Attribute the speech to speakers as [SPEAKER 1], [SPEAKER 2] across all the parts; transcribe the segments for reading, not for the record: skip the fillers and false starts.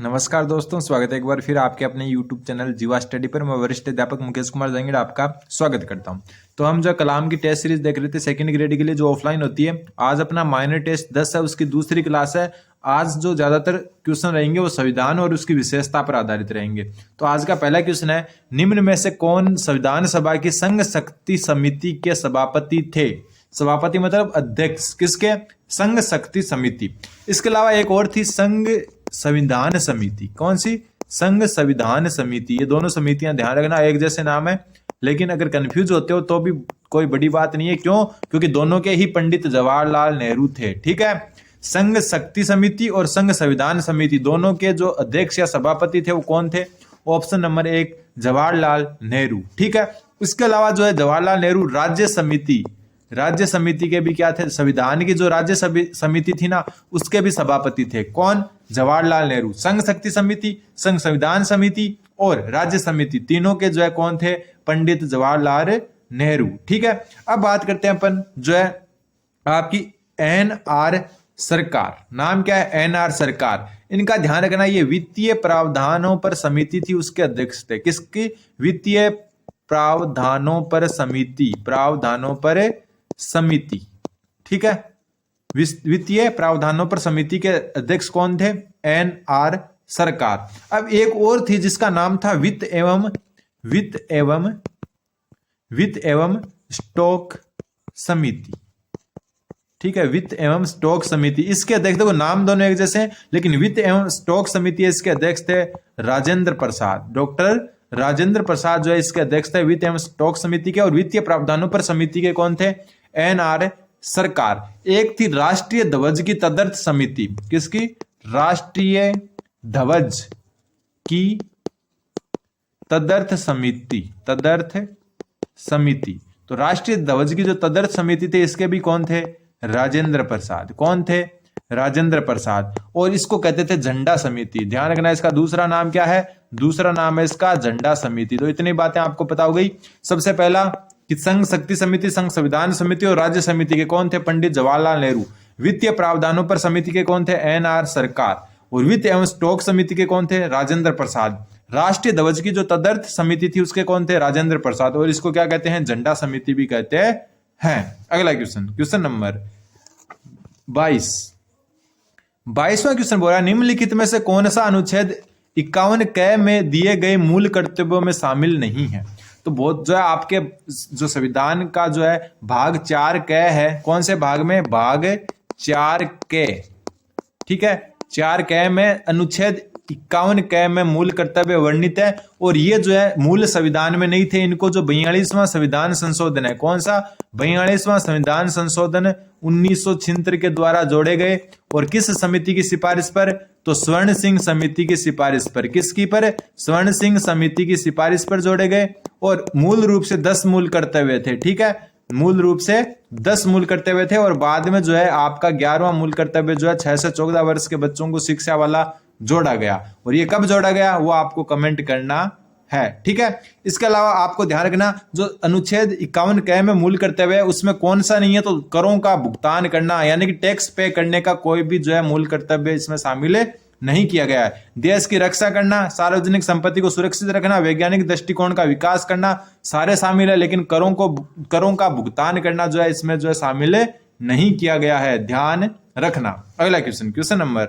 [SPEAKER 1] नमस्कार दोस्तों, स्वागत है एक बार फिर आपके अपने YouTube चैनल जीवा स्टडी पर। मैं वरिष्ठ अध्यापक मुकेश कुमार जंगीड़ आपका स्वागत करता हूं। तो हम जो कलाम की टेस्ट सीरीज देख रहे थे सेकंड ग्रेड के लिए जो ऑफलाइन होती है, आज अपना माइनर टेस्ट 10 है, उसकी दूसरी क्लास है। आज जो ज्यादातर क्वेश्चन रहेंगे वो संविधान और उसकी विशेषता पर आधारित रहेंगे। तो आज का पहला क्वेश्चन है, निम्न में से कौन संविधान सभा की संघ शक्ति समिति के सभापति थे? सभापति मतलब अध्यक्ष, किसके? संघ शक्ति समिति। इसके अलावा एक और थी संघ संविधान समिति। कौन सी? संघ संविधान समिति। ये दोनों समितियां ध्यान रखना, एक जैसे नाम है, लेकिन अगर कंफ्यूज होते हो तो भी कोई बड़ी बात नहीं है। क्यों? क्योंकि दोनों के ही पंडित जवाहरलाल नेहरू थे। ठीक है, संघ शक्ति समिति और संघ संविधान समिति दोनों के जो अध्यक्ष या सभापति थे वो कौन थे? Option number 1 Jawaharlal Nehru. ठीक है, इसके अलावा जो है जवाहरलाल नेहरू राज्य समिति के भी क्या थे? संविधान की जो राज्य समिति थी ना, उसके भी सभापति थे। कौन? जवाहरलाल नेहरू। संघ शक्ति समिति, संघ संविधान समिति और राज्य समिति तीनों के जो है कौन थे? पंडित जवाहरलाल नेहरू। ठीक है, अब बात करते हैं अपन जो है आपकी NR सरकार। नाम क्या है? NR सरकार। इनका ध्यान रखना, ये वित्तीय प्रावधानों पर समिति थी, उसके अध्यक्ष थे। किसकी? वित्तीय प्रावधानों पर समिति। ठीक है, वित्तीय प्रावधानों पर समिति के अध्यक्ष कौन थे? NR सरकार। अब एक और थी जिसका नाम था वित्त एवं स्टॉक समिति। ठीक है, वित्त एवं स्टॉक समिति। इसके अध्यक्ष, देखो नाम दोनों एक जैसे हैं, लेकिन वित्त एवं स्टॉक समिति इसके अध्यक्ष थे राजेंद्र प्रसाद। डॉक्टर राजेंद्र प्रसाद जो है इसके अध्यक्ष थे वित्त एवं स्टॉक समिति के। और वित्तीय प्रावधानों पर समिति के कौन थे? NR सरकार। एक थी राष्ट्रीय ध्वज की तदर्थ समिति। किसकी? राष्ट्रीय ध्वज की तदर्थ समिति। तो राष्ट्रीय ध्वज की जो तदर्थ समिति थे, इसके भी कौन थे? राजेंद्र प्रसाद। कौन थे? राजेंद्र प्रसाद। और इसको कहते थे झंडा समिति। ध्यान रखना, इसका दूसरा नाम क्या है? दूसरा नाम है इसका झंडा समिति। तो इतनी बातें आपको पता हो गई। सबसे पहला कि संघ शक्ति समिति, संघ संविधान समिति और राज्य समिति के कौन थे? पंडित जवाहरलाल नेहरू। वित्तीय प्रावधानों पर समिति के कौन थे? NR सरकार। और वित्त एवं स्टॉक समिति के कौन थे? राजेंद्र प्रसाद। राष्ट्रीय ध्वज की जो तदर्थ समिति थी उसके कौन थे? राजेंद्र प्रसाद। और इसको क्या कहते हैं? झंडा समिति भी कहते हैं। अगला क्वेश्चन नंबर 22वां क्वेश्चन बोल रहा है, निम्नलिखित में से कौन सा अनुच्छेद 51 क में दिए गए मूल कर्तव्यों में शामिल नहीं है? तो बहुत जो है आपके जो संविधान का जो है भाग 4 क है, कौन से भाग में? भाग 4 क। ठीक है, 4 क में अनुच्छेद 51 क में मूल कर्तव्य वर्णित है। और ये जो है मूल संविधान में नहीं थे, इनको जो 42वां संविधान संशोधन है, कौन सा? 42वां संविधान संशोधन 1976 के द्वारा जोड़े गए। और किस समिति की सिफारिश पर? तो स्वर्ण सिंह समिति की सिफारिश पर। किसकी पर? स्वर्ण सिंह समिति की सिफारिश पर जोड़े गए। और मूल रूप से 10 मूल कर्तव्य थे। ठीक है, मूल रूप से 10 मूल कर्तव्य थे। और बाद में जो है आपका 11वां मूल कर्तव्य जो है 6 से 14 वर्ष के बच्चों को शिक्षा वाला जोड़ा गया। और ये कब जोड़ा गया वो आपको कमेंट करना है। ठीक है, इसके अलावा आपको ध्यान रखना, जो अनुच्छेद 51 क में मूल कर्तव्य है उसमें कौन सा नहीं है? तो करों का भुगतान करना, यानी कि टैक्स पे करने का कोई भी जो है मूल कर्तव्य इसमें शामिल नहीं किया गया है। देश की रक्षा करना, सार्वजनिक संपत्ति को सुरक्षित रखना, वैज्ञानिक दृष्टिकोण का विकास करना, सारे शामिल है, लेकिन करों का भुगतान करना जो है इसमें जो है शामिल नहीं किया गया है। ध्यान रखना। अगला क्वेश्चन नंबर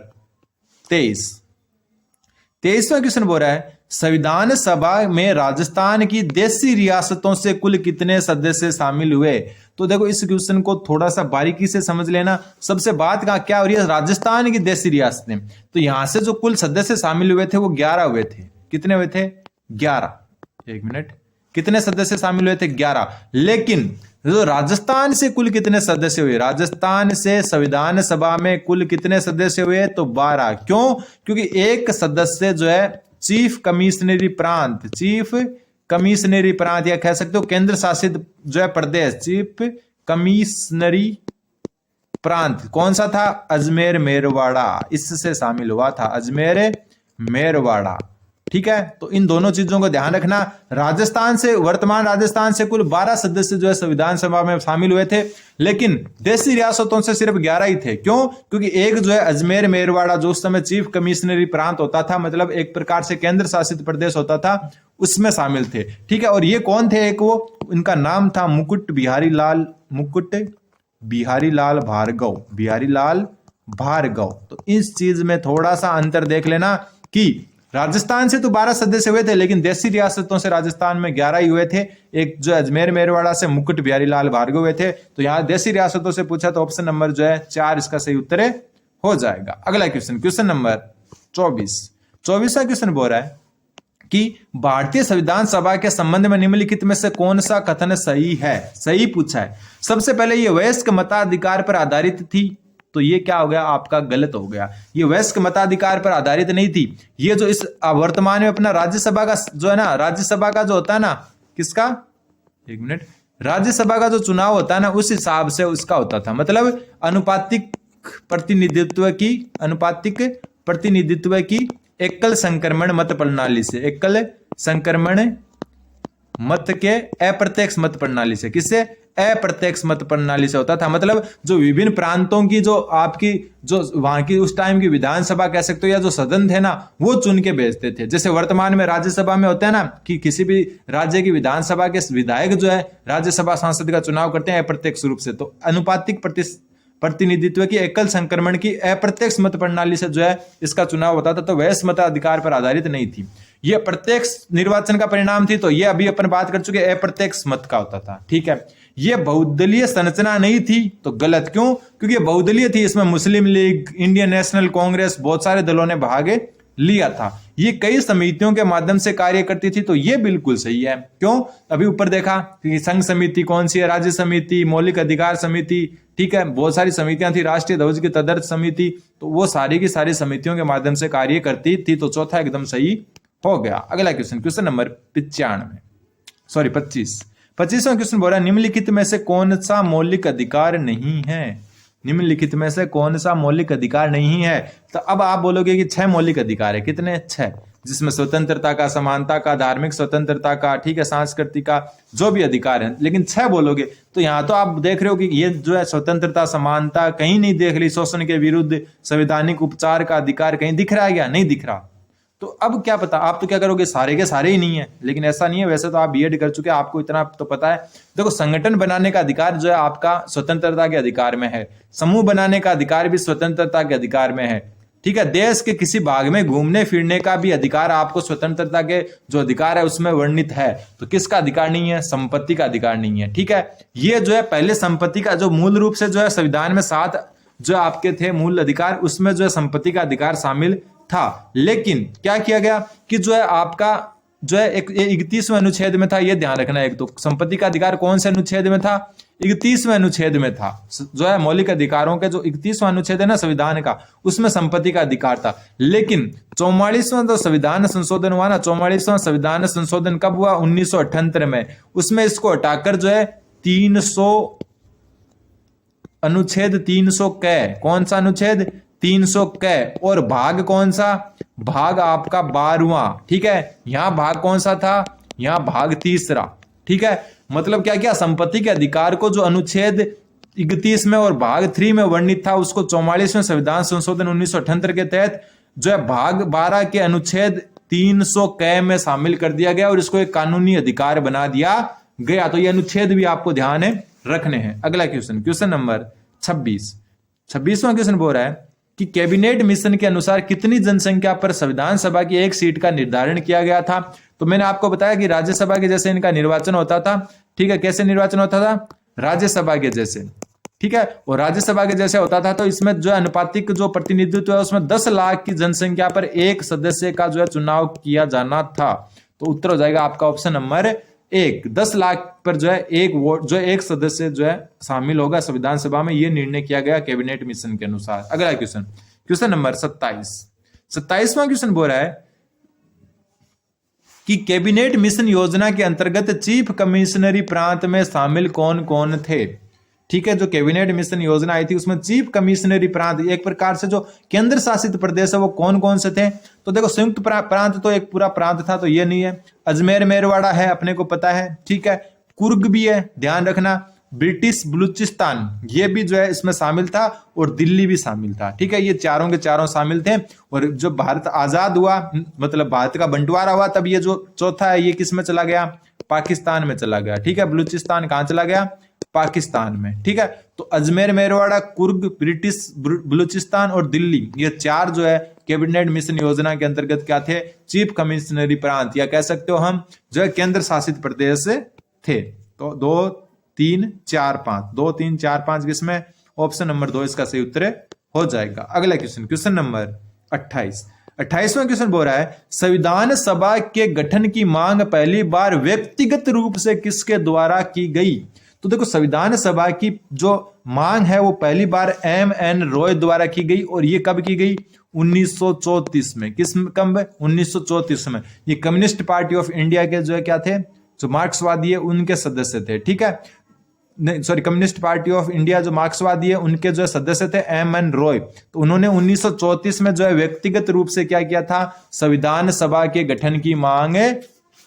[SPEAKER 1] 23वां क्वेश्चन बोल रहा है, संविधान सभा में राजस्थान की देशी रियासतों से कुल कितने सदस्य शामिल हुए? तो देखो इस क्वेश्चन को थोड़ा सा बारीकी से समझ लेना। सबसे बात का क्या हो रही है? राजस्थान की देशी रियासतें। तो यहां से जो कुल सदस्य शामिल हुए थे वो 11 हुए थे। कितने हुए थे? 11। एक मिनट, कितने सदस्य शामिल हुए थे? 11। लेकिन जो राजस्थान से कुल कितने सदस्य हुए? राजस्थान से संविधान सभा में कुल कितने सदस्य हुए? तो 12। क्यों? क्योंकि एक सदस्य जो है चीफ कमिश्नरी प्रांत या कह सकते हो केंद्र शासित जो है प्रदेश, चीफ कमिश्नरी प्रांत कौन सा था? अजमेर मेरवाड़ा। इससे शामिल हुआ था, अजमेर मेरवाड़ा। ठीक है, तो इन दोनों चीजों को ध्यान रखना। राजस्थान से, वर्तमान राजस्थान से कुल 12 सदस्य जो है संविधान सभा में शामिल हुए थे, लेकिन देशी रियासतों से सिर्फ 11 ही थे। क्यों? क्योंकि एक जो है अजमेर मेरवाड़ा जो उस समय चीफ कमिश्नरी प्रांत होता था, मतलब एक प्रकार से केंद्र शासित प्रदेश होता था, उसमें शामिल थे। ठीक है, और ये कौन थे? एक वो, इनका नाम था मुकुट बिहारी लाल भार्गव। तो इस चीज में थोड़ा सा अंतर देख लेना कि राजस्थान से तो 12 सदस्य हुए थे, लेकिन देशी रियासतों से राजस्थान में 11 ही हुए थे। एक जो अजमेर मेरवाड़ा से मुकुट बिहारी लाल भार्गव हुए थे। तो यहां देशी रियासतों से पूछा तो ऑप्शन नंबर जो है 4 इसका सही उत्तर हो जाएगा। अगला क्वेश्चन नंबर 24वां क्वेश्चन बोल रहा है कि भारतीय संविधान सभा के संबंध में निम्नलिखित में से कौन सा कथन सही है? सही पूछा है। सबसे पहले ये वयस्क मताधिकार पर आधारित थी, तो ये क्या हो गया? आपका गलत हो गया। ये वयस्क मताधिकार पर आधारित नहीं थी। ये जो इस वर्तमान में अपना राज्यसभा का जो है ना, राज्यसभा का जो होता है ना, किसका, एक मिनट, राज्यसभा का जो चुनाव होता है ना, उस हिसाब से उसका होता था। मतलब अनुपातिक प्रतिनिधित्व की एकल संक्रमण मत प्रणाली से, एकल संक्रमण मत के अप्रत्यक्ष मत प्रणाली से, किससे? अप्रत्यक्ष मत प्रणाली से होता था। मतलब जो विभिन्न प्रांतों की जो आपकी जो वहां की उस टाइम की विधानसभा कह सकते हो या जो सदन थे ना, वो चुन के भेजते थे। जैसे वर्तमान में राज्यसभा में होता है ना कि किसी भी राज्य की विधानसभा के विधायक जो है राज्यसभा सांसद का चुनाव करते हैं अप्रत्यक्ष रूप से। तो अनुपातिक प्रतिनिधित्व की एकल संक्रमण की अप्रत्यक्ष मत प्रणाली से जो है इसका चुनाव होता था। तो वयस्क मताधिकार पर आधारित नहीं थी, यह प्रत्यक्ष निर्वाचन का परिणाम थी। तो यह अभी अपन बात कर चुके अप्रत्यक्ष मत का होता था। ठीक है, यह बहुदलीय संरचना नहीं थी, तो गलत। क्यों? क्योंकि बहुदलीय थी, इसमें मुस्लिम लीग, इंडियन नेशनल कांग्रेस, बहुत सारे दलों ने भाग लिया था। ये कई समितियों के माध्यम से कार्य करती थी, तो ये बिल्कुल सही है। क्यों? अभी ऊपर देखा कि संघ समिति कौन सी है, राज्य समिति, मौलिक अधिकार समिति, ठीक है, बहुत सारी समितियां थी, राष्ट्रीय ध्वज की तदर्थ समिति, तो वो सारी की सारी समितियों के माध्यम से कार्य करती थी। तो चौथा एकदम सही हो गया। अगला क्वेश्चन नंबर 25वां क्वेश्चन बोल रहा है निम्नलिखित में से कौन सा मौलिक अधिकार नहीं है? निम्नलिखित में से कौन सा मौलिक अधिकार नहीं है? तो अब आप बोलोगे कि 6 मौलिक अधिकार है। कितने? 6, जिसमें स्वतंत्रता का, समानता का, धार्मिक स्वतंत्रता का, ठीक है, सांस्कृतिक का, जो भी अधिकार है, लेकिन 6 बोलोगे। तो यहाँ तो आप देख रहे हो कि ये जो है स्वतंत्रता, समानता कहीं नहीं देख रही, शोषण के विरुद्ध संवैधानिक उपचार का अधिकार कहीं दिख रहा है क्या? नहीं दिख रहा। तो अब क्या पता, आप तो क्या करोगे, सारे के सारे ही नहीं है, लेकिन ऐसा नहीं है। वैसे तो आप बीएड कर चुके हैं, आपको इतना तो पता है। देखो, संगठन बनाने का अधिकार जो है आपका स्वतंत्रता के अधिकार में है, समूह बनाने का अधिकार भी स्वतंत्रता के अधिकार में है, ठीक है, देश के किसी भाग में घूमने फिरने का भी अधिकार आपको स्वतंत्रता के जो अधिकार है उसमें वर्णित है। तो किसका अधिकार नहीं है? संपत्ति का अधिकार नहीं है। ठीक है, ये जो है पहले संपत्ति का जो मूल रूप से जो है संविधान में 7 जो आपके थे मूल अधिकार, उसमें जो है संपत्ति का अधिकार शामिल था। लेकिन क्या किया गया कि जो है आपका जो है 31वें अनुच्छेद में था, ये ध्यान रखना। एक तो संपत्ति का अधिकार कौन से अनुच्छेद में था? 31वें अनुच्छेद में था। जो है मौलिक अधिकारों के जो 31वां अनुच्छेद है ना संविधान का, उसमें संपत्ति का अधिकार था। लेकिन 44वां जो संविधान संशोधन हुआ ना, 44वां संविधान संशोधन कब हुआ? 1978 में। उसमें इसको हटाकर जो है 300 अनुच्छेद 300 क, कौन सा अनुच्छेद? 300 क, और भाग कौन सा? भाग आपका 12वां। ठीक है, यहां भाग कौन सा था? यहां भाग 3रा। ठीक है, मतलब क्या किया? संपत्ति के अधिकार को जो अनुच्छेद 31 में और भाग 3 में वर्णित था, उसको 44वें संविधान संशोधन 1978 के तहत जो है भाग 12 के अनुच्छेद 300 क में शामिल कर दिया गया और इसको एक कानूनी अधिकार बना दिया गया। तो ये अनुच्छेद भी आपको ध्यान रखने हैं। अगला क्वेश्चन नंबर 26वां क्वेश्चन बोल रहा है कि कैबिनेट मिशन के अनुसार कितनी जनसंख्या पर संविधान सभा की एक सीट का निर्धारण किया गया था? तो मैंने आपको बताया कि राज्यसभा के जैसे इनका निर्वाचन होता था। ठीक है, कैसे निर्वाचन होता था? राज्यसभा के जैसे। ठीक है, और राज्यसभा के जैसे होता था। तो इसमें जो अनुपातिक जो प्रतिनिधित्व है उसमें 10 लाख की जनसंख्या पर एक सदस्य का जो है चुनाव किया जाना था। तो उत्तर हो जाएगा आपका ऑप्शन नंबर 1। 10 लाख पर जो है एक वोट जो है एक सदस्य जो है शामिल होगा संविधान सभा में, यह निर्णय किया गया कैबिनेट मिशन के अनुसार। अगला क्वेश्चन नंबर 27वां क्वेश्चन बोल रहा है कि कैबिनेट मिशन योजना के अंतर्गत चीफ कमिश्नरी प्रांत में शामिल कौन कौन थे? ठीक है, जो कैबिनेट मिशन योजना आई थी उसमें चीफ कमिश्नरी प्रांत एक प्रकार से जो केंद्र शासित प्रदेश है वो कौन कौन से थे? तो देखो संयुक्त प्रांत तो एक पूरा प्रांत था, तो ये नहीं है। अजमेर मेरवाड़ा है, अपने को पता है, ठीक है। कुर्ग भी है, ध्यान रखना। ब्रिटिश बलूचिस्तान ये भी जो है इसमें शामिल था, और दिल्ली भी शामिल था, ठीक है। ये चारों के चारों शामिल थे। और जब भारत आजाद हुआ, मतलब भारत का बंटवारा हुआ, तब ये जो चौथा है ये किस में चला गया? पाकिस्तान में चला गया, ठीक है। बलूचिस्तान कहां चला गया? पाकिस्तान में, ठीक है। तो अजमेर मेरवाड़ा, कुर्ग, ब्रिटिश बलूचिस्तान और दिल्ली, ये चार जो है कैबिनेट मिशन योजना के अंतर्गत क्या थे? चीफ कमिश्नरी प्रांत, या कह सकते हो हम जो है केंद्र शासित प्रदेश थे। तो 2 3 4 5, 2 3 4 5 किसमें? ऑप्शन नंबर 2 इसका सही उत्तर हो जाएगा। अगला क्वेश्चन, क्वेश्चन नंबर 28। 28वां क्वेश्चन बोल रहा है संविधान सभा के गठन की मांग पहली बार व्यक्तिगत रूप से किसके द्वारा की गई? तो देखो संविधान सभा की जो मांग है वो पहली बार M.N. रॉय द्वारा की गई, और ये कब की गई? 1934 में। किस कब? 1934 में। ये कम्युनिस्ट पार्टी ऑफ इंडिया के जो है क्या थे? जो मार्क्सवादी है उनके सदस्य थे, ठीक है। नहीं sorry, communist party of India जो मार्क्सवादी है उनके जो सदस्य थे M.N. रॉय। तो उन्होंने 1934 में जो है व्यक्तिगत रूप से क्या किया था? संविधान सभा के गठन की मांग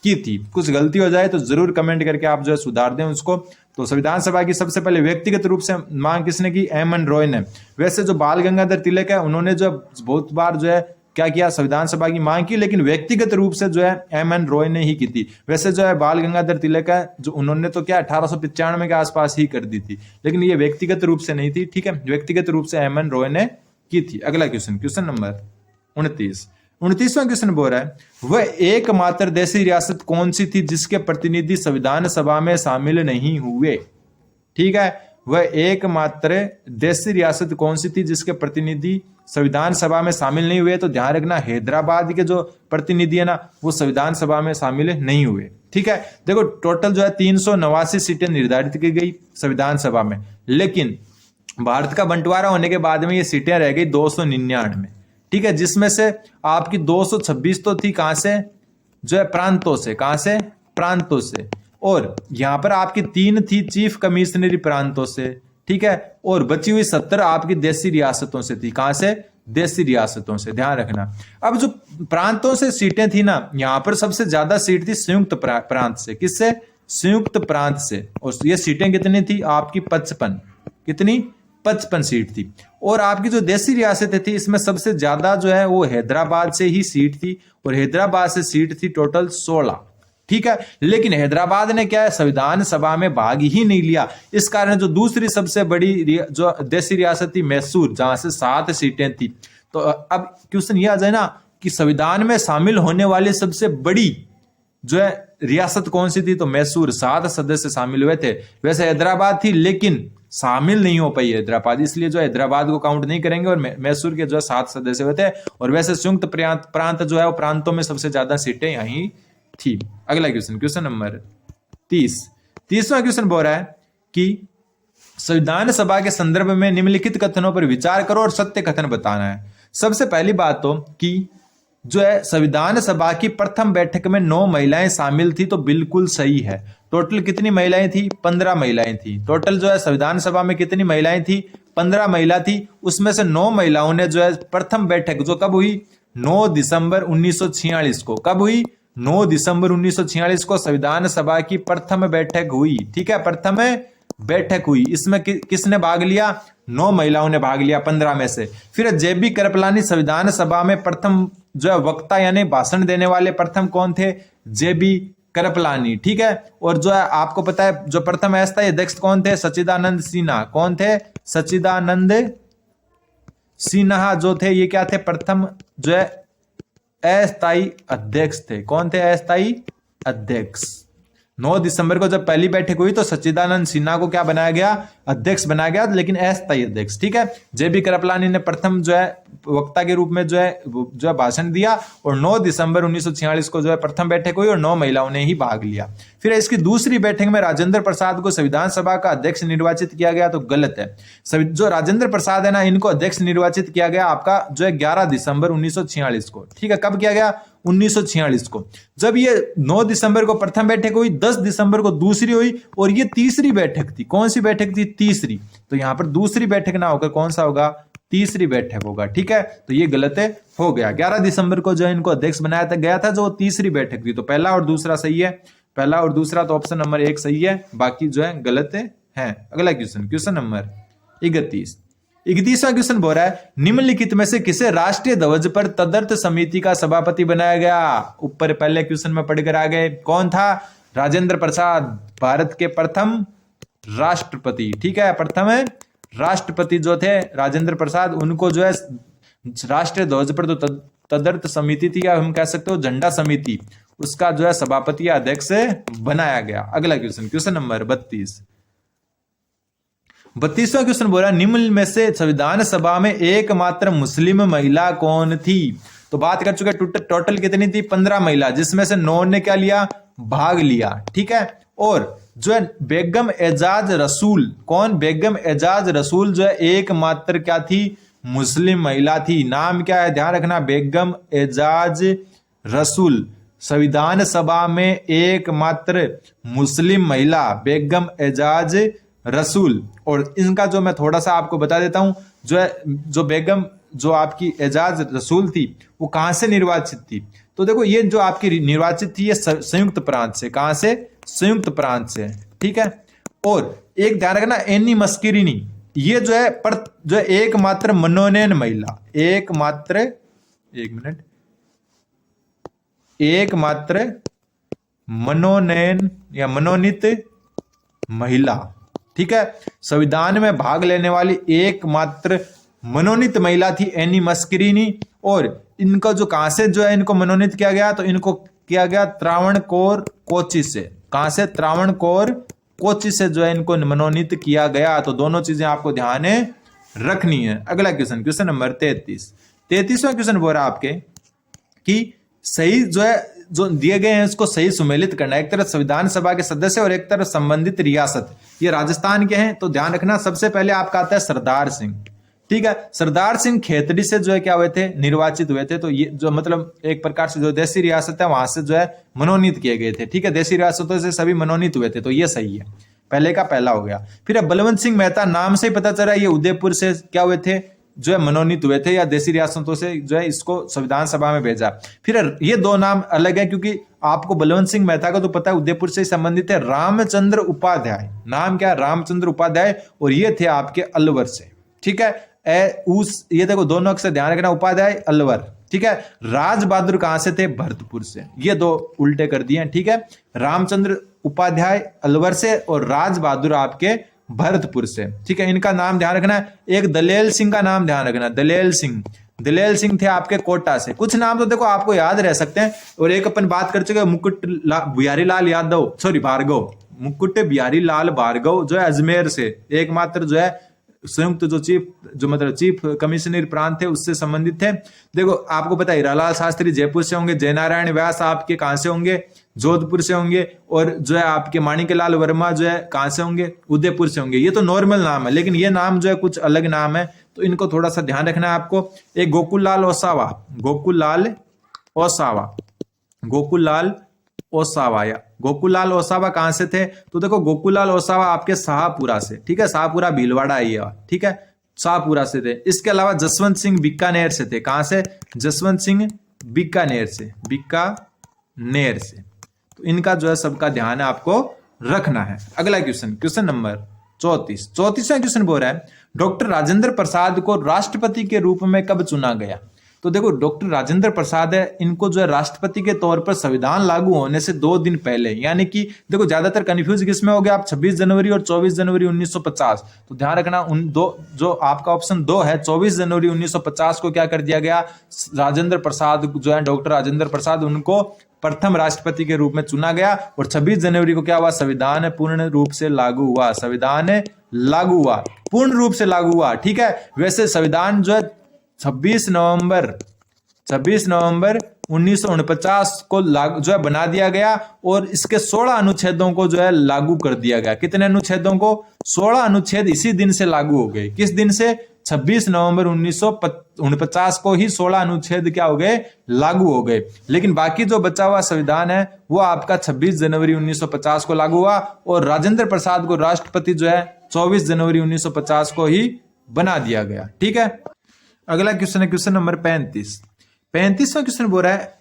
[SPEAKER 1] की थी। कुछ गलती हो जाए तो जरूर कमेंट करके आप जो है सुधार दें उसको। तो संविधान सभा की सबसे पहले व्यक्तिगत रूप से मांग किसने की? M.N. रॉय ने। वैसे जो बाल गंगाधर तिलक है उन्होंने जो बहुत बार जो है क्या किया? संविधान सभा की मांग की, लेकिन व्यक्तिगत रूप से जो है M.N. रॉय ने ही की थी। वैसे जो है बाल गंगाधर तिलक है जो उन्होंने तो क्या 1895 के आसपास ही कर दी थी, लेकिन ये व्यक्तिगत रूप से नहीं थी, ठीक है। व्यक्तिगत रूप से M.N. रॉय ने की थी। अगला क्वेश्चन, क्वेश्चन नंबर 29। 29वां क्वेश्चन बोल रहा है वह एकमात्र देशी रियासत कौन सी थी जिसके प्रतिनिधि संविधान सभा में शामिल नहीं हुए? ठीक है, वह एकमात्र देशी रियासत कौन सी थी जिसके प्रतिनिधि संविधान सभा में शामिल नहीं हुए? तो ध्यान रखना हैदराबाद के जो प्रतिनिधि है ना वो संविधान सभा में शामिल नहीं हुए, ठीक है। देखो टोटल जो है 389 सीटें निर्धारित की गई संविधान सभा में, लेकिन भारत का बंटवारा होने के बाद में ये सीटें रह गई 299, ठीक है। जिसमें से आपकी 226 तो थी कहां से? जो है प्रांतों से। कहां से? प्रांतों से। और यहां पर आपकी 3 थी चीफ कमिश्नरी प्रांतों से, ठीक है। और बची हुई 70 आपकी देशी रियासतों से थी। कहां से? देशी रियासतों से, ध्यान रखना। अब जो प्रांतों से सीटें थी ना, यहां पर सबसे ज्यादा सीट थी संयुक्त प्रांत से। किससे? संयुक्त प्रांत से। और ये सीटें कितनी थी आपकी? 55। कितनी? 55 सीट थी। और आपकी जो देशी रियासतें थी इसमें सबसे ज्यादा जो है वो हैदराबाद से ही सीट थी, और हैदराबाद से सीट थी टोटल 16, ठीक है। लेकिन हैदराबाद ने क्या है? संविधान सभा में भाग ही नहीं लिया। इस कारण जो दूसरी सबसे बड़ी जो देशी रियासत थी मैसूर, जहां से 7 सीटें थी। तो अब क्वेश्चन ये आ जाए ना कि संविधान में शामिल होने वाली सबसे बड़ी जो है रियासत कौन सी थी? तो मैसूर, 7 सदस्य शामिल हुए थे। वैसे हैदराबाद थी लेकिन शामिल नहीं हो पाई हैदराबाद, इसलिए जो हैदराबाद को काउंट नहीं करेंगे। और मैसूर के जो 7 सदस्य हुए थे। और वैसे संयुक्त प्रांत जो है वो प्रांतों में सबसे ज्यादा सीटें यहीं थी। अगला क्वेश्चन, क्वेश्चन नंबर 30। 30वां क्वेश्चन बोल रहा है कि संविधान सभा के संदर्भ में निम्नलिखित कथनों पर विचार करो और सत्य कथन बताना है। सबसे पहली बात तो कि जो है संविधान सभा की प्रथम बैठक में 9 महिलाएं शामिल थी, तो बिल्कुल सही है। टोटल कितनी महिलाएं थी? 15 महिलाएं थी। टोटल जो है संविधान सभा में कितनी महिलाएं थी? 15 महिला थी। उसमें से 9 महिलाओं ने जो है प्रथम बैठक जो कब हुई? 9 दिसंबर 1946 को। कब हुई? 9 दिसंबर 1946 को संविधान सभा की प्रथम बैठक हुई, ठीक है। प्रथम बैठक हुई। इसमें किसने भाग लिया? 9 महिलाओं ने भाग लिया 15 में से। फिर JB कृपलानी संविधान सभा में प्रथम जो है वक्ता यानी भाषण देने वाले प्रथम कौन थे? JB कृपलानी, ठीक है। और जो है आपको पता है जो प्रथम अस्थायी अध्यक्ष कौन थे? सच्चिदानंद सिन्हा। कौन थे? सच्चिदानंद सिन्हा जो थे ये क्या थे? प्रथम जो है अस्थायी अध्यक्ष थे। कौन थे? अस्थायी अध्यक्ष। 9 दिसंबर को जब पहली बैठक हुई तो सच्चिदानंद सिन्हा को क्या बनाया गया? अध्यक्ष बनाया गया, लेकिन अस्थायी अध्यक्ष, ठीक है। JB कृपलानी ने प्रथम जो है वक्ता के रूप में जो है भाषण दिया। और 9 दिसंबर 1946 को जो है प्रथम बैठक हुई और 9 महिलाओं ने ही भाग लिया। फिर इसकी दूसरी बैठक में राजेंद्र प्रसाद को संविधान सभा का अध्यक्ष निर्वाचित किया गया, तो गलत है। जो राजेंद्र प्रसाद है ना, इनको अध्यक्ष निर्वाचित किया गया आपका जो है 11 दिसंबर 1946 को, ठीक है। कब किया गया? 1946 को। जब ये 9 दिसंबर को प्रथम बैठक हुई, 10 दिसंबर को दूसरी हुई और ये तीसरी बैठक थी। कौन सी बैठक थी? तीसरी। तो यहां पर दूसरी बैठक ना होकर कौन सा होगा? तीसरी बैठक होगा। ठीक है, तो ये गलत हो गया। 11 दिसंबर को जो इनको अध्यक्ष बनाया था गया था, जो तीसरी बैठक थी। तो पहला और दूसरा सही है, पहला और दूसरा, तो ऑप्शन नंबर 1 सही है, बाकी जो है गलत है। अगला क्वेश्चन, क्वेश्चन नंबर 31। 31वां क्वेश्चन बोल रहा है, निम्नलिखित में से किसे राष्ट्रीय ध्वज पर तदर्थ समिति का सभापति बनाया गया? ऊपर पहले क्वेश्चन में पढ़कर आ गए, कौन था? राजेंद्र प्रसाद, भारत के प्रथम राष्ट्रपति। ठीक है, प्रथम राष्ट्रपति जो थे राजेंद्र प्रसाद, उनको जो है राष्ट्रीय ध्वज पर तो तदर्थ समिति थी, या हम कह सकते हो झंडा समिति, उसका जो है सभापति या अध्यक्ष बनाया गया। अगला क्वेश्चन, क्वेश्चन नंबर 32। 32वां क्वेश्चन बोला, निम्न में से संविधान सभा में एकमात्र मुस्लिम महिला कौन थी? तो बात कर चुके, टोटल कितनी थी? 15 महिला, जिसमें से 9 ने क्या लिया? भाग लिया। ठीक है, और जो है बेगम एजाज रसूल, कौन? बेगम एजाज रसूल जो है एकमात्र क्या थी? मुस्लिम महिला थी। नाम क्या है? ध्यान रखना, बेगम एजाज रसूल, संविधान सभा में एकमात्र मुस्लिम महिला बेगम एजाज रसूल। और इनका जो मैं थोड़ा सा आपको बता देता हूं, जो बेगम जो आपकी एजाज रसूल थी, वो कहां से निर्वाचित थी? तो देखो, ये जो आपकी निर्वाचित थी, ये संयुक्त प्रांत से। कहां से? संयुक्त प्रांत से। ठीक है, और एक ध्यान रखना, एनी मस्किरिनी, ये जो है जो है एकमात्र मनोनयन महिला, एकमात्र, एक मिनट, एकमात्र मनोनयन या मनोनीत महिला। ठीक है, संविधान में भाग लेने वाली एकमात्र मनोनीत महिला थी एनी मस्किरिनी। और इनको जो कहां से जो है इनको मनोनीत किया गया? तो इनको किया गया त्रावणकोर कोच्चि से। कहां से? त्रावणकोर कोच्चि से जो है इनको मनोनीत किया गया। तो दोनों चीजें आपको ध्यान रखनी है। अगला क्वेश्चन, क्वेश्चन नंबर 33। 33वां क्वेश्चन बोल रहा है आपके कि सही जो है जो दिए गए हैं उसको सही सुमेलित करना। एक तरफ संविधान सभा के सदस्य और एक तरफ संबंधित रियासत, ये राजस्थान के हैं। तो ध्यान रखना, सबसे पहले आपका आता है सरदार सिंह। ठीक है, सरदार सिंह खेतड़ी से जो है क्या हुए थे? निर्वाचित हुए थे। तो ये जो मतलब एक प्रकार से जो देसी रियासत है वहां से जो है मनोनीत किए गए थे। ठीक है, देसी रियासतों से सभी मनोनीत हुए थे, तो ये सही है, पहले का पहला हो गया। फिर अब बलवंत सिंह मेहता, नाम से ही पता चल रहा है ये उदयपुर से क्या हुए थे? जो है मनोनीत हुए थे, या देसी रियासतों से जो है इसको संविधान सभा में भेजा। फिर ये दो नाम अलग है, क्योंकि आपको बलवंत सिंह मेहता का तो पता है उदयपुर से संबंधित है। रामचंद्र उपाध्याय, नाम क्या है? रामचंद्र उपाध्याय, और ये थे आपके अलवर से। ठीक है, ये देखो दोनों अक्षर ध्यान रखना, उपाध्याय अलवर। ठीक है, राज बहादुर कहां से थे? भरतपुर से। ये दो उल्टे कर दिए। ठीक है, रामचंद्र उपाध्याय अलवर से और राज बहादुर आपके भरतपुर से। ठीक है, इनका नाम ध्यान रखना। एक दलेल सिंह का नाम ध्यान रखना, दलेल सिंह। दलेल सिंह थे आपके कोटा से। कुछ नाम तो देखो आपको याद रह सकते हैं। और एक अपन बात कर चुके मुकुट बिहारी लाल यादव, सॉरी भार्गव, मुकुट बिहारी लाल भार्गव जो है अजमेर से, एकमात्र जो है संयुक्त जो चीफ कमिश्नर प्रांत थे उससे संबंधित थे। देखो आपको पता है हीरालाल शास्त्री जयपुर से होंगे, जयनारायण व्यास आपके कहां से होंगे? जोधपुर से होंगे। और जो है आपके माणिकलाल वर्मा जो है कहां से होंगे? उदयपुर से होंगे। ये तो नॉर्मल नाम है, लेकिन ये नाम जो है कुछ अलग नाम है, तो इनको थोड़ा सा ध्यान रखना है आपको। एक Gokullal Osawa, Gokullal Osawa, Gokullal Osawa, या गोकुललाल ओसावा कहां से थे? तो देखो गोकुललाल ओसावा आपके शाहपुरा से। ठीक है, शाहपुरा भीलवाड़ा ये। ठीक है, शाहपुरा से थे। इसके अलावा जसवंत सिंह बीकानेर से थे। कहां से? जसवंत सिंह बीकानेर से, बीकानेर से। तो इनका जो है सबका ध्यान आपको रखना है। अगला क्वेश्चन, क्वेश्चन नंबर 34। 34वां क्वेश्चन बोल रहा है, डॉक्टर राजेंद्र प्रसाद को राष्ट्रपति के रूप में कब चुना गया? तो देखो डॉक्टर राजेंद्र प्रसाद है, इनको जो है राष्ट्रपति के तौर पर संविधान लागू होने से 2 दिन पहले, यानी कि देखो ज्यादातर कंफ्यूज किसमें हो गया आप? 26 जनवरी और 24 जनवरी 1950। तो ध्यान रखना, उन दो जो आपका ऑप्शन 2 है, 24 जनवरी 1950 को क्या कर दिया गया? राजेंद्र प्रसाद जो है, डॉक्टर राजेंद्र प्रसाद, उनको प्रथम राष्ट्रपति के रूप में चुना गया। और 26 जनवरी को क्या हुआ? संविधान पूर्ण रूप से लागू हुआ। संविधान लागू हुआ, पूर्ण रूप से लागू हुआ। ठीक है, वैसे संविधान जो है 26 नवंबर 1949 को जो है बना दिया गया। और इसके 16 अनुच्छेदों को जो है लागू कर दिया गया। कितने अनुच्छेदों को? 16 अनुच्छेद इसी दिन से लागू हो गए। किस दिन से? 26 नवंबर 1949 को ही 16 अनुच्छेद क्या हो गए, लागू हो गए। लेकिन बाकी जो बचा हुआ संविधान है वो आपका 26 जनवरी 1950 को लागू हुआ और राजेंद्र प्रसाद को राष्ट्रपति जो है 24 जनवरी 1950 को ही बना दिया गया। ठीक है, अगला क्वेश्चन है क्वेश्चन नंबर 35। 35वां क्वेश्चन बोल रहा है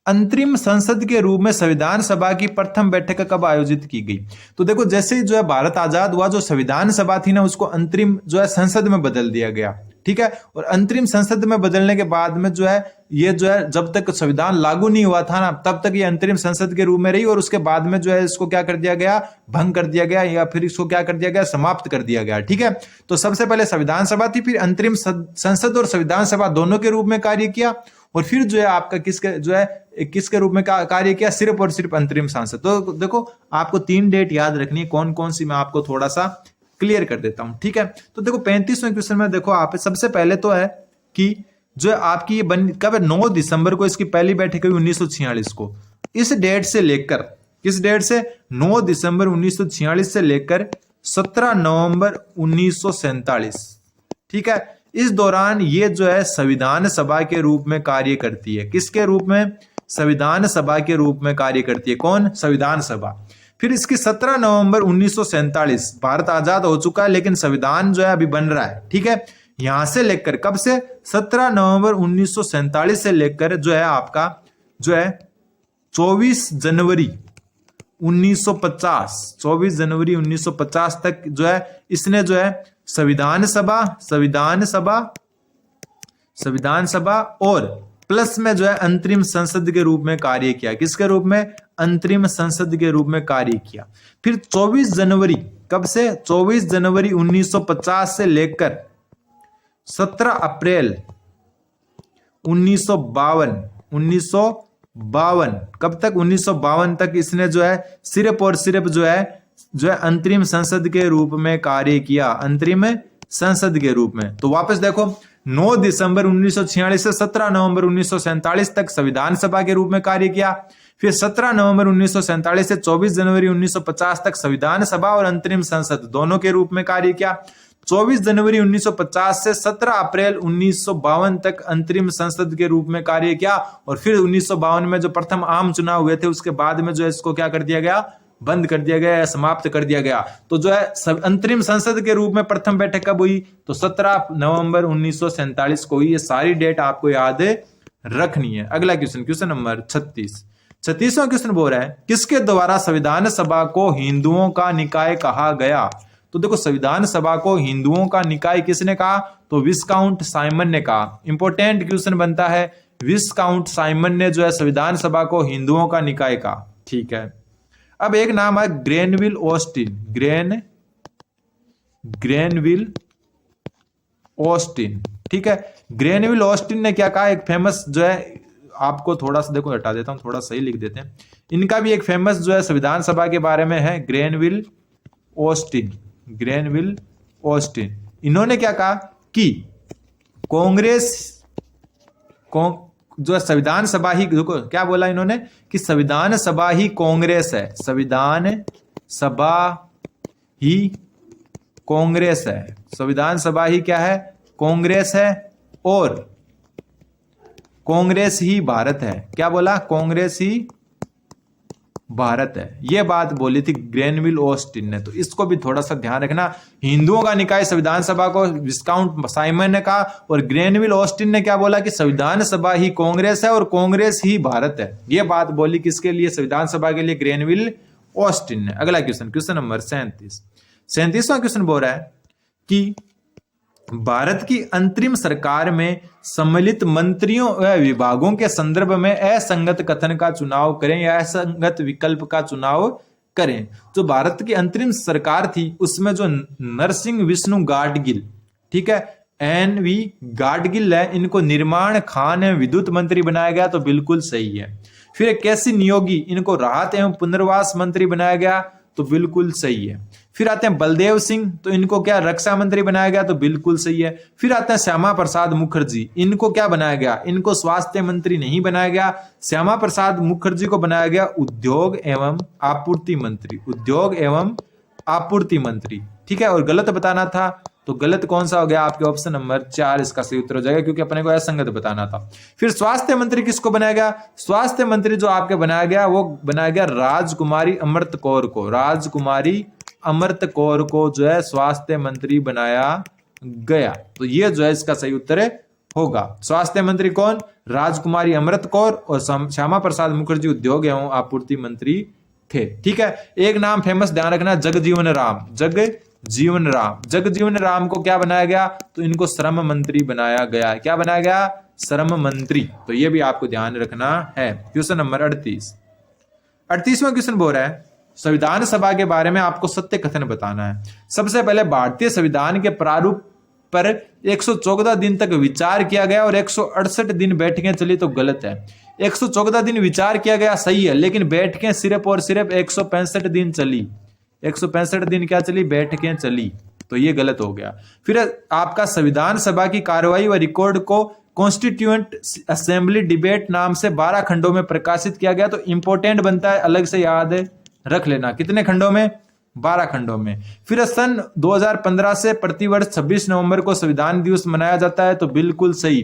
[SPEAKER 1] अंतरिम संसद के रूप में संविधान सभा की प्रथम बैठक कब आयोजित की गई। तो देखो जैसे ही जो है भारत आजाद हुआ, जो संविधान सभा थी ना उसको अंतरिम जो है संसद में बदल दिया गया। ठीक है, और अंतरिम संसद में बदलने के बाद में जो है ये जो है जब तक संविधान लागू नहीं हुआ था ना तब तक ये अंतरिम संसद के रूप में रही और उसके बाद में जो है इसको क्या कर दिया गया, भंग कर दिया गया या फिर इसको क्या कर दिया गया, समाप्त कर दिया गया। ठीक है, तो सबसे पहले संविधान सभा थी, फिर अंतरिम संसद और संविधान सभा दोनों के रूप में कार्य किया और फिर जो है आपका किसके रूप में कार्य किया, सिर्फ और सिर्फ अंतरिम सांसद। तो देखो आपको 3 डेट याद रखनी है, कौन कौन सी मैं आपको थोड़ा सा क्लियर कर देता हूं। ठीक है, तो देखो 35वें क्वेश्चन में देखो आप सबसे पहले तो है कि जो है आपकी ये कब है, 9 दिसंबर को इसकी पहली बैठक हुई 1946 को। इस डेट से लेकर, किस डेट से, 9 दिसंबर 1946 से लेकर 17 नवंबर 1947। ठीक है, इस दौरान ये जो है संविधान सभा के रूप में कार्य करती है। किसके रूप में, संविधान सभा के रूप में कार्य करती है। कौन, संविधान सभा। फिर इसकी 17 नवंबर 1947, भारत आजाद हो चुका है लेकिन संविधान जो है अभी बन रहा है। ठीक है, यहां से लेकर कब से, 17 नवंबर 1947 से लेकर जो है आपका जो है 24 जनवरी 1950 तक जो है इसने जो है संविधान सभा और प्लस में जो है अंतरिम संसद के रूप में कार्य किया। किसके रूप में, अंतरिम संसद के रूप में कार्य किया। फिर 24 जनवरी, कब से, 24 जनवरी 1950 से लेकर 17 अप्रैल 1952 कब तक, 1952 तक इसने जो है सिर्फ और सिर्फ जो है अंतरिम संसद के रूप में कार्य किया, अंतरिम संसद के रूप में। तो वापस देखो 9 दिसंबर 1946 से 17 नवंबर 1947 तक संविधान सभा के रूप में कार्य किया। फिर 17 नवंबर 1947 से 24 जनवरी 1950 तक संविधान सभा और अंतरिम संसद दोनों के रूप में कार्य किया। 24 जनवरी 1950 से 17 अप्रैल 1952 तक अंतरिम संसद के रूप में कार्य किया और फिर 1952 में जो प्रथम आम चुनाव हुए थे उसके बाद में जो है इसको क्या कर दिया गया, बंद कर दिया गया या समाप्त कर दिया गया। तो जो है अंतरिम संसद के रूप में प्रथम बैठक कब हुई, तो 17 नवंबर 1947 को हुई। ये सारी डेट आपको याद रखनी है। अगला क्वेश्चन, क्वेश्चन नंबर 36वां क्वेश्चन बोल रहा है किसके द्वारा संविधान सभा को हिंदुओं का निकाय कहा गया। तो देखो संविधान सभा को हिंदुओं का निकाय किसने कहा, तो विस्काउंट साइमन ने कहा। इंपॉर्टेंट क्वेश्चन बनता है, विस्काउंट साइमन ने जो है संविधान सभा को हिंदुओं का निकाय कहा। ठीक है, अब एक नाम है ग्रेनविल ऑस्टिन। ठीक है, ग्रेनविल ऑस्टिन ने क्या कहा, एक फेमस जो है, आपको थोड़ा सा देखो हटा देता हूं, थोड़ा सही लिख देते हैं। इनका भी एक फेमस जो है संविधान सभा के बारे में है, ग्रेनविल ऑस्टिन। इन्होंने क्या कहा कि कांग्रेस जो है संविधान सभा ही, देखो क्या बोला इन्होंने कि संविधान सभा ही कांग्रेस है, संविधान सभा ही कांग्रेस है, संविधान सभा ही क्या है, कांग्रेस है और कांग्रेस ही भारत है। क्या बोला, कांग्रेस ही भारत है, यह बात बोली थी ग्रेनविल ऑस्टिन ने। तो इसको भी थोड़ा सा ध्यान रखना। हिंदुओं का निकाय संविधान सभा को विस्काउंट साइमन ने कहा और ग्रेनविल ऑस्टिन ने क्या बोला कि संविधान सभा ही कांग्रेस है और कांग्रेस ही भारत है। यह बात बोली किसके लिए, संविधान सभा के लिए, ग्रेनविल ऑस्टिन ने। अगला क्वेश्चन, क्वेश्चन नंबर 37वां क्वेश्चन बोल रहा है कि भारत की अंतरिम सरकार में सम्मिलित मंत्रियों व विभागों के संदर्भ में असंगत कथन का चुनाव करें या असंगत विकल्प का चुनाव करें। जो भारत की अंतरिम सरकार थी उसमें जो नरसिंह विष्णु गाडगिल, ठीक है, NV गाडगिल है, इनको निर्माण खान एवं विद्युत मंत्री बनाया गया, तो बिल्कुल सही है। फिर कैसी नियोगी, इनको राहत एवं पुनर्वास मंत्री बनाया गया, तो बिल्कुल सही है। फिर आते हैं बलदेव सिंह, तो इनको क्या रक्षा मंत्री बनाया गया, तो बिल्कुल सही है। फिर आते हैं श्यामा प्रसाद मुखर्जी, इनको क्या बनाया गया, इनको स्वास्थ्य मंत्री नहीं बनाया गया, श्यामा प्रसाद मुखर्जी को बनाया गया उद्योग एवं आपूर्ति मंत्री, उद्योग एवं आपूर्ति मंत्री। ठीक है, और गलत बताना था तो गलत कौन सा हो गया आपके ऑप्शन नंबर 4 इसका सही उत्तर हो जाएगा, क्योंकि अपने को असंगत बताना था। फिर स्वास्थ्य मंत्री किसको बनाया गया? स्वास्थ्य मंत्री जो आपके बनाया गया वो बनाया गया राजकुमारी अमृत कौर को। राजकुमारी अमृत कौर को जो है स्वास्थ्य मंत्री बनाया गया। तो ये जो है इसका सही उत्तर होगा। स्वास्थ्य मंत्री कौन? राजकुमारी अमृत कौर, और श्यामा प्रसाद मुखर्जी उद्योग एवं आपूर्ति मंत्री थे। ठीक है, एक नाम फेमस ध्यान रखना, जगजीवन राम। जगजीवन राम, जगजीवन राम को क्या बनाया गया? तो इनको श्रम मंत्री बनाया गया। क्या बनाया गया? श्रम मंत्री। तो ये भी आपको ध्यान रखना है। क्वेश्चन नंबर 38वां क्वेश्चन बोल रहा है संविधान सभा के बारे में आपको सत्य कथन बताना है। सबसे पहले भारतीय संविधान के प्रारूप पर 114 दिन तक विचार किया गया और 168 दिन बैठकें चली, तो गलत है। 114 दिन विचार किया गया सही है, लेकिन बैठकें सिर्फ और सिर्फ 165 दिन चली। 165 दिन क्या चली? बैठकें चली, तो ये गलत हो गया। फिर आपका संविधान सभा की कार्रवाई व रिकॉर्ड को कॉन्स्टिट्यूएंट असेंबली डिबेट नाम से 12 खंडों में प्रकाशित किया गया। तो इंपोर्टेंट बनता है, अलग से याद रख लेना। कितने खंडों में? 12 खंडों में। फिर सन 2015 से प्रतिवर्ष 26 नवंबर को संविधान दिवस मनाया जाता है, तो बिल्कुल सही।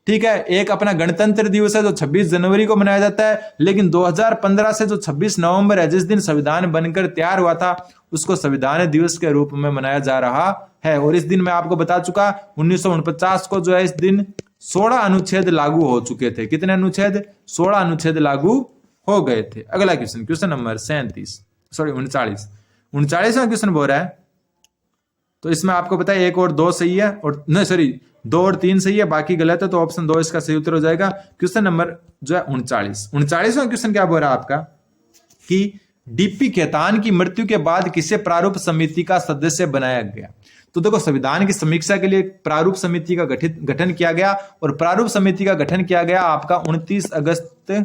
[SPEAKER 1] ठीक है, एक अपना गणतंत्र दिवस है जो 26 जनवरी को मनाया जाता है, लेकिन 2015 से जो 26 नवंबर है जिस दिन संविधान बनकर तैयार हुआ था उसको संविधान दिवस के रूप में मनाया जा रहा है। और इस दिन मैं आपको बता चुका 1949 को जो है इस दिन 16 अनुच्छेद लागू हो चुके थे। कितने अनुच्छेद? 16 अनुच्छेद लागू हो गए थे। अगला क्वेश्चन, क्वेश्चन नंबर 39वां क्वेश्चन बोल रहा है, तो इसमें आपको पता है 1 और 2 सही है, और नहीं सॉरी 2 और 3 सही है, बाकी गलत है, तो ऑप्शन 2 इसका सही उत्तर हो जाएगा। क्वेश्चन नंबर जो है 39वां क्वेश्चन क्या बोल रहा है आपका कि डीपी खेतान की मृत्यु के बाद किसे प्रारूप समिति का सदस्य बनाया गया? तो देखो, संविधान की समीक्षा के लिए प्रारूप समिति का गठन किया गया, और प्रारूप समिति का गठन किया गया आपका 29 अगस्त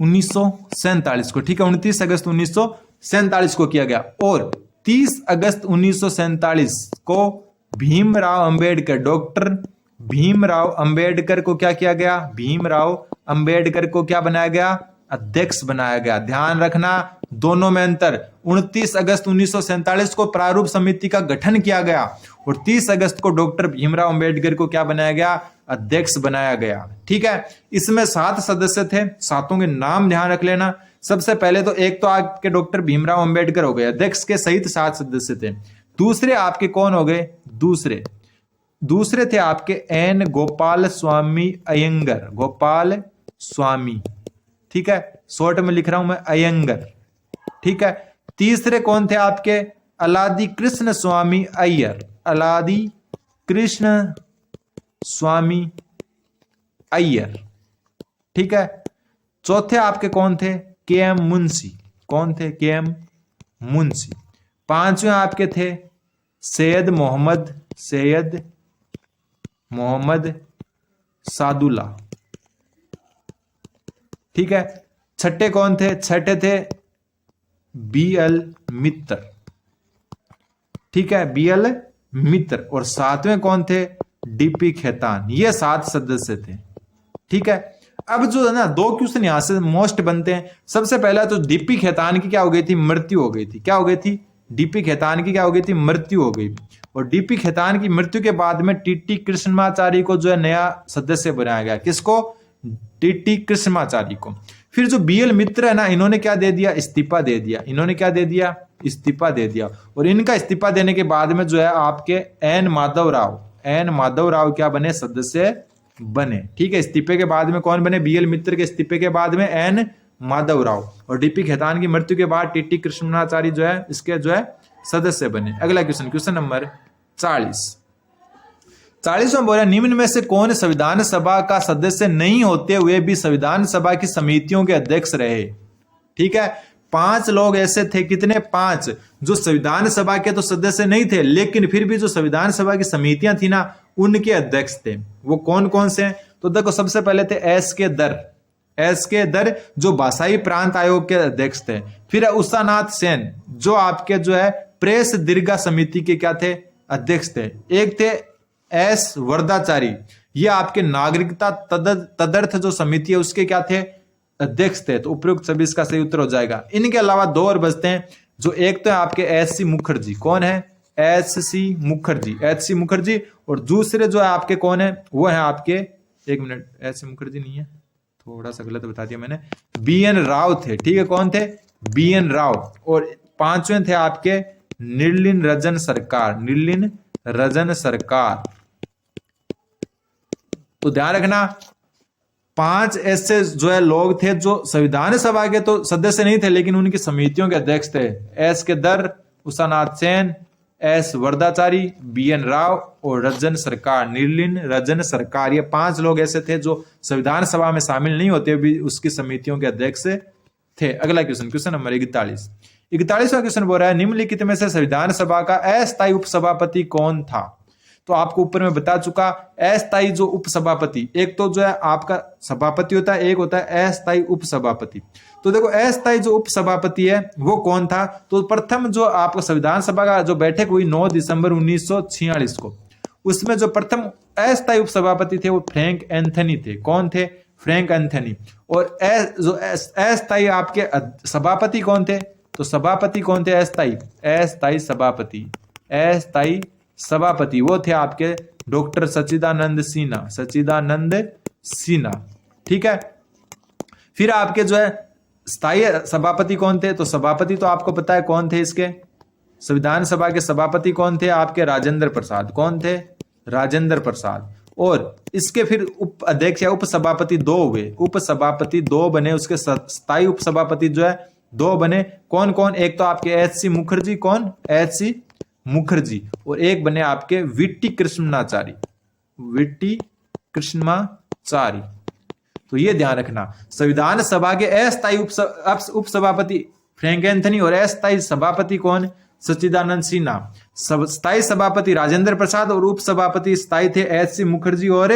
[SPEAKER 1] 1947 को। ठीक है, 29 अगस्त 1947 को किया गया, और 30 अगस्त 1947 को भीमराव अंबेडकर, डॉक्टर भीमराव अंबेडकर को क्या किया गया? भीमराव अंबेडकर को क्या बनाया गया? अध्यक्ष बनाया गया। ध्यान रखना दोनों में अंतर। 29 अगस्त 1947 को प्रारूप समिति का गठन किया गया, और 30 अगस्त को डॉक्टर भीमराव अंबेडकर को क्या बनाया गया? अध्यक्ष बनाया गया। ठीक है, इसमें 7 सदस्य थे, 7 के नाम ध्यान रख लेना। सबसे पहले तो एक तो आपके डॉक्टर भीमराव अंबेडकर हो गए, अध्यक्ष के सहित 7 सदस्य थे। दूसरे आपके कौन हो गए? दूसरे थे आपके एन गोपाल स्वामी अयंगर, गोपाल स्वामी। ठीक है, शॉर्ट में लिख रहा हूं मैं अयंगर। ठीक है, तीसरे कौन थे आपके? अलादी कृष्ण स्वामी अय्यर, अलादी कृष्ण स्वामी अय्यर। ठीक है, चौथे आपके कौन थे? के एम मुंशी। कौन थे? के एम मुंशी। पांचवें आपके थे सैयद मोहम्मद सादुल्ला। ठीक है, छठे कौन थे? छठे थे BL मित्र। ठीक है, BL मित्र। और 7वें कौन थे? DP खेतान। ये 7 सदस्य थे। ठीक है, अब जो है ना 2 क्वेश्चन यहां से मोस्ट बनते हैं। सबसे पहला तो DP खेतान की क्या हो गई थी? मृत्यु हो गई थी। क्या हो गई थी? DP खेतान की क्या हो गई थी? मृत्यु हो गई। और DP खेतान की मृत्यु के बाद में TT कृष्णमाचारी को जो है नया सदस्य बनाया गया। किसको? TT कृष्णमाचारी को। फिर जो BL मित्र है ना, इन्होंने क्या दे दिया? इस्तीफा दे दिया। इन्होंने क्या दे दिया? इस्तीफा दे दिया। और इनका इस्तीफा देने के बाद में जो है आपके एन माधव राव क्या बने? सदस्य बने। ठीक है, इस्तीफे के बाद में कौन बने? BL मित्र के इस्तीफे के बाद में एन माधव राव। और DP खेतान की मृत्यु के बाद TT कृष्णमाचारी जो है इसके जो है सदस्य बने। अगला क्वेश्चन, क्वेश्चन नंबर 40वां बोला, निम्न में से कौन संविधान सभा का सदस्य नहीं होते हुए भी संविधान सभा की समितियों के अध्यक्ष रहे? ठीक है, 5 लोग ऐसे थे। कितने? 5, जो संविधान सभा के तो सदस्य नहीं थे, लेकिन फिर भी जो संविधान सभा की समितियां थी ना उनके अध्यक्ष थे। वो कौन कौन से हैं? तो देखो, सबसे पहले थे एस के दर जो भाषाई प्रांत आयोग के अध्यक्ष थे। फिर उषानाथ सेन जो आपके जो है प्रेस दीर्घा समिति के क्या थे? अध्यक्ष थे। एक थे एस वरदाचारी, ये आपके नागरिकता तदर्थ जो समिति है उसके क्या थे? अध्यक्ष थे। तो उपयुक्त सभी इसका सही उत्तर हो जाएगा। इनके अलावा दो और बचते हैं, जो एक तो है आपके एच.सी. मुखर्जी। कौन है? एच.सी. मुखर्जी, एच.सी. मुखर्जी। और दूसरे जो है आपके कौन है, वो है आपके, एक मिनट, एच.सी. मुखर्जी नहीं है, थोड़ा सा गलत बता दिया मैंने, बी.एन. राव थे। ठीक है, कौन थे? बी.एन. राव। और पांचवें थे आपके निर्लिन रजन सरकार, निर्लिन रजन सरकार। तो ध्यान रखना, 5 ऐसे जो है लोग थे जो संविधान सभा के तो सदस्य नहीं थे, लेकिन उनकी समितियों के अध्यक्ष थे। एस के दर, उषानाथ सेन, एस वरदाचारी, बी.एन. राव और रजन सरकार, निर्लिन रजन सरकार। ये 5 लोग ऐसे थे जो संविधान सभा में शामिल नहीं होते भी उसकी समितियों के अध्यक्ष थे। अगला क्वेश्चन, क्वेश्चन नंबर 41वां क्वेश्चन बोल रहा है, निम्नलिखित में से संविधान सभा का अस्थायी उपसभापति कौन था? तो आपको ऊपर में बता चुका, अस्थायी जो उपसभापति, एक तो जो है आपका सभापति होता है, एक होता है अस्थायी उपसभापति। तो देखो अस्थायी जो उपसभापति है वो कौन था? तो प्रथम जो आपको संविधान सभा का जो बैठक हुई 9 दिसंबर 1946 को, उसमें जो प्रथम अस्थायी उपसभापति थे वो फ्रैंक एंथनी थे। कौन थे? Frank Anthony. और जो अस्थायी आपके सभापति कौन थे? तो सभापति कौन थे? अस्थायी सभापति, अस्थायी सभापति वो थे आपके डॉक्टर सच्चिदानंद सिन्हा, सच्चिदानंद सिन्हा। ठीक है, फिर आपके जो है स्थायी सभापति कौन थे? तो सभापति तो आपको पता है कौन थे, इसके संविधान सभा के सभापति कौन थे? आपके राजेंद्र प्रसाद। कौन थे? राजेंद्र प्रसाद। और इसके फिर उप अध्यक्ष या उप सभापति 2 हुए, उप सभापति 2 बने, उसके स्थायी उप सभापति जो है 2 बने। कौन कौन? एक तो आपके एच.सी. मुखर्जी। कौन? एच.सी. मुखर्जी। और एक बने आपके वीटी कृष्णमाचारी, वीटी कृष्णमाचारी। तो ये ध्यान रखना, संविधान सभा के अस्थायी उपसभापति फ्रैंक एंथनी और अस्थायी सभापति कौन? सच्चिदानंद सिन्हा। स्थायी सभापति राजेंद्र प्रसाद और उप सभापति स्थायी थे एच.सी. मुखर्जी और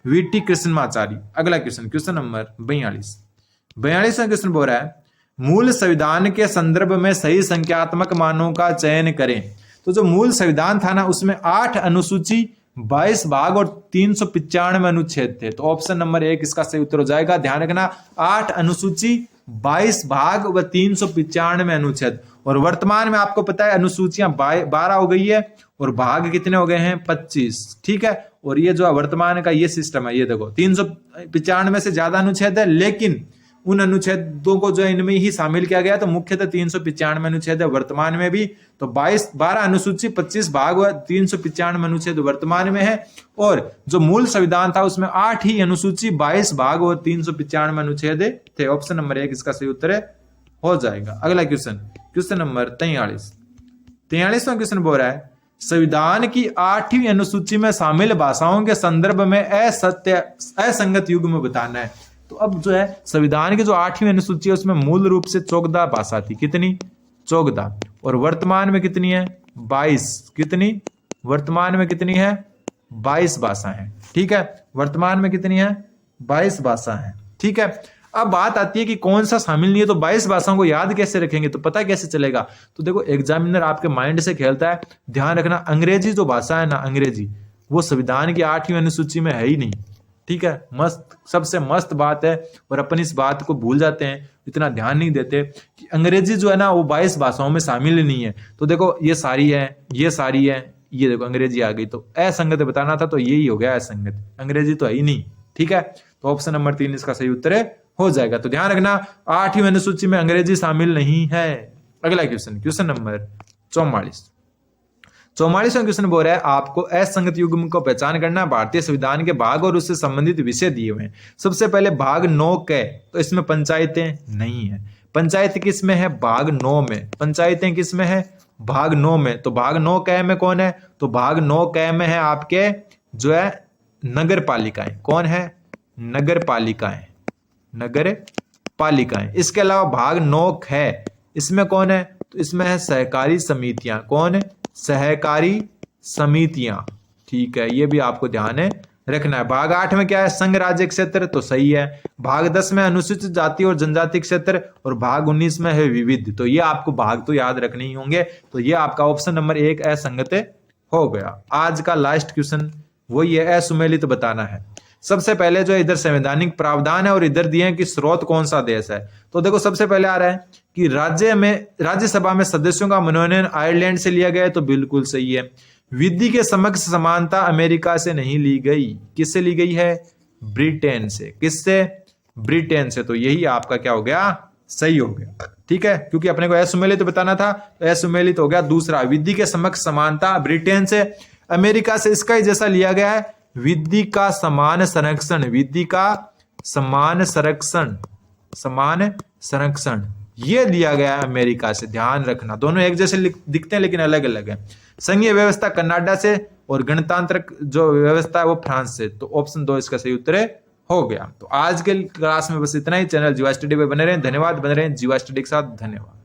[SPEAKER 1] वीटी कृष्णमाचारी। अगला क्वेश्चन, क्वेश्चन नंबर 42वां क्वेश्चन बोल रहा है, मूल संविधान के संदर्भ में सही संख्यात्मक मानों का चयन करें। तो जो मूल संविधान था ना, उसमें 8 अनुसूची, 22 भाग और 395 अनुच्छेद थे। तो ऑप्शन नंबर 1 इसका सही उत्तर हो जाएगा। ध्यान रखना, 8 अनुसूची, 22 भाग व 395 अनुच्छेद। और वर्तमान में आपको पता है अनुसूचियां 12 हो गई है और भाग कितने हो गए हैं? 25। ठीक है, और ये जो वर्तमान का ये सिस्टम है, ये देखो 395 से ज्यादा अनुच्छेद है, लेकिन उन अनुच्छेदों को जो इनमें ही शामिल किया गया, तो मुख्यतः 395 अनुच्छेद है वर्तमान में भी। तो 12 अनुसूची, 25 भाग व 395 अनुच्छेद वर्तमान में है। और जो मूल संविधान था उसमें 8 ही अनुसूची, 22 भाग और 395 अनुच्छेद थे। ऑप्शन नंबर 1 इसका सही उत्तर हो जाएगा। अगला क्वेश्चन, क्वेश्चन नंबर 43वां क्वेश्चन बोल रहा है, संविधान की 8वीं अनुसूची में शामिल भाषाओं के संदर्भ में असंगत युग्म बताना है। तो अब जो है संविधान की जो 8वीं अनुसूची है उसमें मूल रूप से 14 भाषा थी। कितनी? 14। और वर्तमान में कितनी है? 22। कितनी? वर्तमान में कितनी है? 22 भाषा है। ठीक है, वर्तमान में कितनी है? 22 भाषा है। ठीक है, अब बात आती है कि कौन सा शामिल नहीं है। तो 22 भाषाओं को याद कैसे रखेंगे? तो पता कैसे चलेगा? तो देखो एग्जामिनर आपके माइंड से खेलता है। ध्यान रखना, अंग्रेजी जो भाषा है ना, अंग्रेजी, वो संविधान की 8वीं अनुसूची में है ही नहीं। ठीक है, मस्त, सबसे मस्त बात है। और अपन इस बात को भूल जाते हैं, इतना ध्यान नहीं देते कि अंग्रेजी जो है ना वो 22 भाषाओं में शामिल नहीं है। तो देखो ये सारी है, ये सारी है, ये देखो अंग्रेजी आ गई। तो असंगत बताना था, तो यही हो गया असंगत, अंग्रेजी तो है ही नहीं। ठीक है, तो ऑप्शन नंबर 3 इसका सही उत्तर हो जाएगा। तो ध्यान रखना, 8वीं अनुसूची में अंग्रेजी शामिल नहीं है। अगला क्वेश्चन, क्वेश्चन नंबर 44वां क्वेश्चन बोल रहा है, आपको असंगत युग्म को पहचान करना। भारतीय संविधान के भाग और उससे संबंधित विषय दिए हुए हैं। सबसे पहले भाग 9 के, तो इसमें पंचायतें नहीं है। पंचायत किस में है? भाग 9 में। पंचायतें किस में है? भाग 9 में। तो भाग 9 क में कौन है? तो भाग 9 क में है आपके जो है नगर पालिकाएं। कौन है? नगर पालिकाएं, नगर पालिकाएं। इसके अलावा भाग 9 ख, इसमें कौन है? तो इसमें है सहकारी समितियां। कौन? सहकारी समितियां। ठीक है, ये भी आपको ध्यान रखना है। भाग 8 में क्या है? संघ राज्य क्षेत्र, तो सही है। भाग 10 में अनुसूचित जाति और जनजाति क्षेत्र और भाग 19 में है विविध। तो ये आपको भाग तो याद रखने ही होंगे। तो ये आपका ऑप्शन नंबर 1 असंगत हो गया। आज का लास्ट क्वेश्चन वही है, असुमेलित बताना है। सबसे पहले जो है इधर संवैधानिक प्रावधान है और इधर दिए हैं कि स्रोत कौन सा देश है। तो देखो सबसे पहले आ रहा है कि राज्यसभा में सदस्यों का मनोनयन आयरलैंड से लिया गया है, तो बिल्कुल सही है। विधि के समक्ष समानता अमेरिका से नहीं ली गई, किससे ली गई है? ब्रिटेन से। किससे? ब्रिटेन से। तो यही आपका क्या हो गया? सही हो गया। ठीक है, क्योंकि अपने को असुमेलित बताना था, तो असुमेलित हो गया। दूसरा, विधि के समक्ष समानता ब्रिटेन से, अमेरिका से इसका ही जैसा लिया गया है विधि का समान संरक्षण, विधि का समान संरक्षण, समान संरक्षण ये दिया गया है अमेरिका से। ध्यान रखना, दोनों एक जैसे दिखते हैं लेकिन अलग अलग है। संघीय व्यवस्था कनाडा से और गणतांत्रिक जो व्यवस्था है वो फ्रांस से। तो ऑप्शन 2 इसका सही उत्तर हो गया। तो आज के क्लास में बस इतना ही। चैनल जीवा स्टडी पे बने रहें। धन्यवाद। बने रहें जीवा स्टडी के साथ। धन्यवाद।